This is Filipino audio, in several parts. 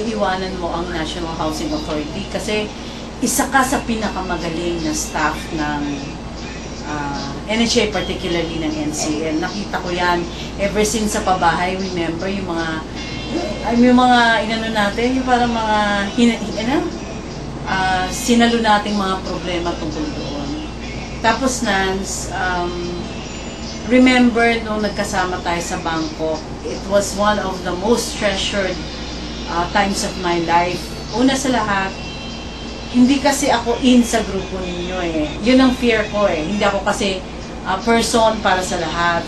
iiwanan mo ang National Housing Authority kasi isa ka sa pinakamagaling na staff ng NHA, particularly ng NCL. Nakita ko yan ever since sa pabahay. Remember yung mga inano natin, yung parang mga sinalo nating mga problema tungkol doon. Tapos Nance, remember nung nagkasama tayo sa Bangkok, it was one of the most treasured times of my life. Una sa lahat, hindi kasi ako in sa grupo ninyo eh. Yun ang fear ko eh. Hindi ako kasi person para sa lahat.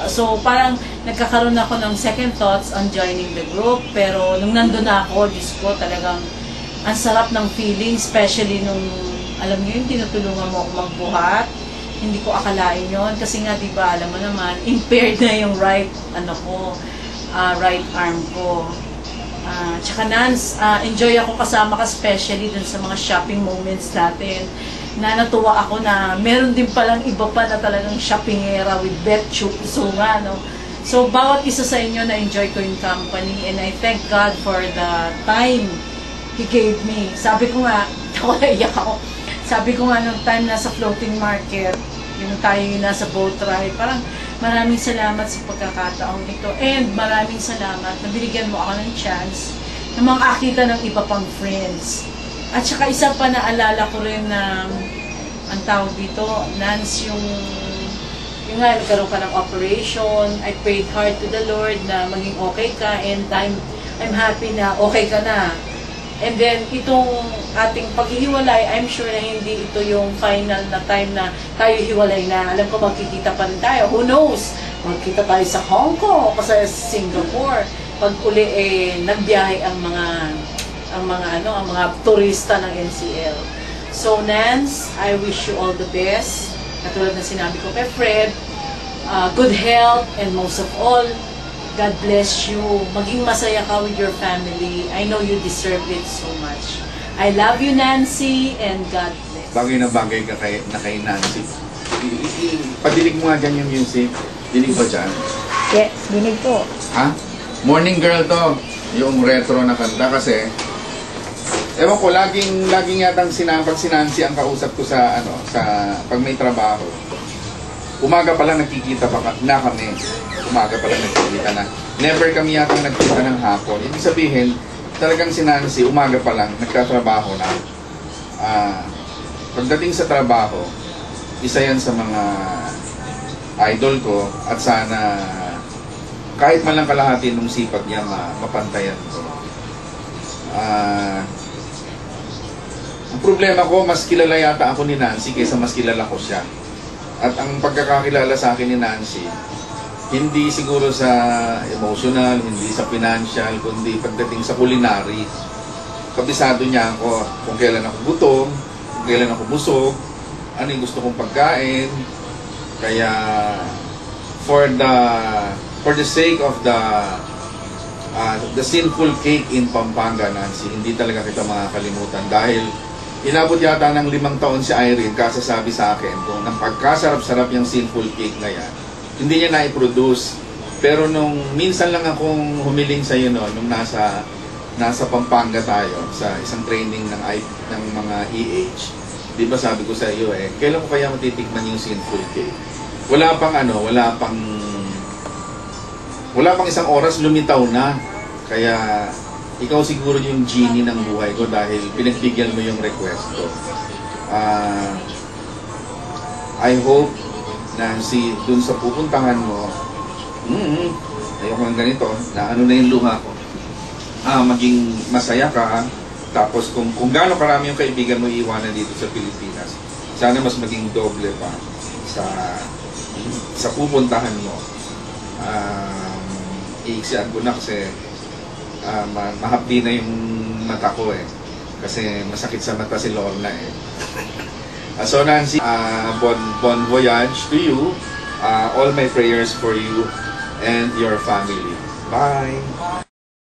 So parang nagkakaroon ako ng second thoughts on joining the group. Pero nung nandun ako, Diyos ko, talagang ang sarap ng feeling, especially nung, alam niyo yung tinutulungan mo ako magbuhat. Hindi ko akalain yon kasi nga, di ba, alam mo naman, impaired na yung right arm ko. Tsaka Nance, enjoy ako kasama ka, especially dun sa mga shopping moments natin, na natuwa ako na meron din palang iba pa na talagang shoppingera with Beth Chupusunga, no? So, bawat isa sa inyo na-enjoy ko yung company, and I thank God for the time He gave me. Sabi ko nga, naiyak ako. Sabi ko nga nung time nasa floating market, yung tayo yung nasa boat ride, parang maraming salamat sa pagkakataong ito. And maraming salamat na binigyan mo ako ng chance na makakita ng iba pang friends. At saka isa pa naalala ko rin na ang tawag dito, Nance, yung nga, nagkaroon ka ng operation. I prayed hard to the Lord na maging okay ka, and I'm happy na okay ka na. And then, itong ating paghihiwalay, I'm sure na hindi ito yung final na time na tayo hiwalay na. Alam ko, magkikita pa rin tayo. Who knows? Magkita tayo sa Hong Kong o sa Singapore. Pag uli, nagbiyahe ang mga turista ng NCL. So, Nance, I wish you all the best. Katulad na sinabi ko kay Fred, good health, and most of all, God bless you. Maging masaya ka with your family. I know you deserve it so much. I love you, Nancy, and God bless. Bagay na bagay ka na kay Nancy. Padilig mo nga dyan yung music. Dinig ba dyan? Yes, dinig po. Ha? Morning Girl to. Yung retro na kanta kasi ewan ko, laging yatang pag si Nancy ang kausap ko sa pag may trabaho. Umaga pa lang nagkikita na kami. Umaga pa lang nagkikita na. Never kami yatang nagkita ng hapon. Ibig sabihin, talagang si Nancy, umaga pa lang, nagtatrabaho na. Pagdating sa trabaho, isa yan sa mga idol ko, at sana kahit man lang kalahati nung sipag niya mapantayan ko. Ang problema ko, mas kilala yata ako ni Nancy kaysa mas kilala ko siya. At ang pagkakakilala sa akin ni Nancy, hindi siguro sa emotional, hindi sa financial, kundi pagdating sa culinary. Kabisado niya ako kung kailan ako gutom, kung kailan ako busog, ano yung gusto kong pagkain. Kaya for the sake of the sinful cake in Pampanga, Nancy, hindi talaga kita makakalimutan dahil inabot yata ng 5 taon si Irene kasasabi sa akin kung ng pagkasarap-sarap yung sinful cake na yan. Hindi niya na-produce. Pero nung minsan lang akong humiling sa iyo noon, nung nasa Pampanga tayo sa isang training ng mga EH. Di ba sabi ko sa iyo kailan ko kaya matitikman yung sinful cake? Wala pang isang oras lumitaw na. Kaya ikaw siguro yung genie ng buhay ko dahil pinagbigyan mo yung request ko. I hope, Nancy, dun sa pupuntahan mo, ayoko ng ganito, na ano na yung luha ko. Maging masaya ka, tapos kung gaano karami yung kaibigan mo iiwanan dito sa Pilipinas, sana mas maging doble pa sa pupuntahan mo. Iiksian ko na kasi mahapdi na yung mata ko kasi masakit sa mata si Lorna so Nancy, bon voyage to you, all my prayers for you and your family. Bye.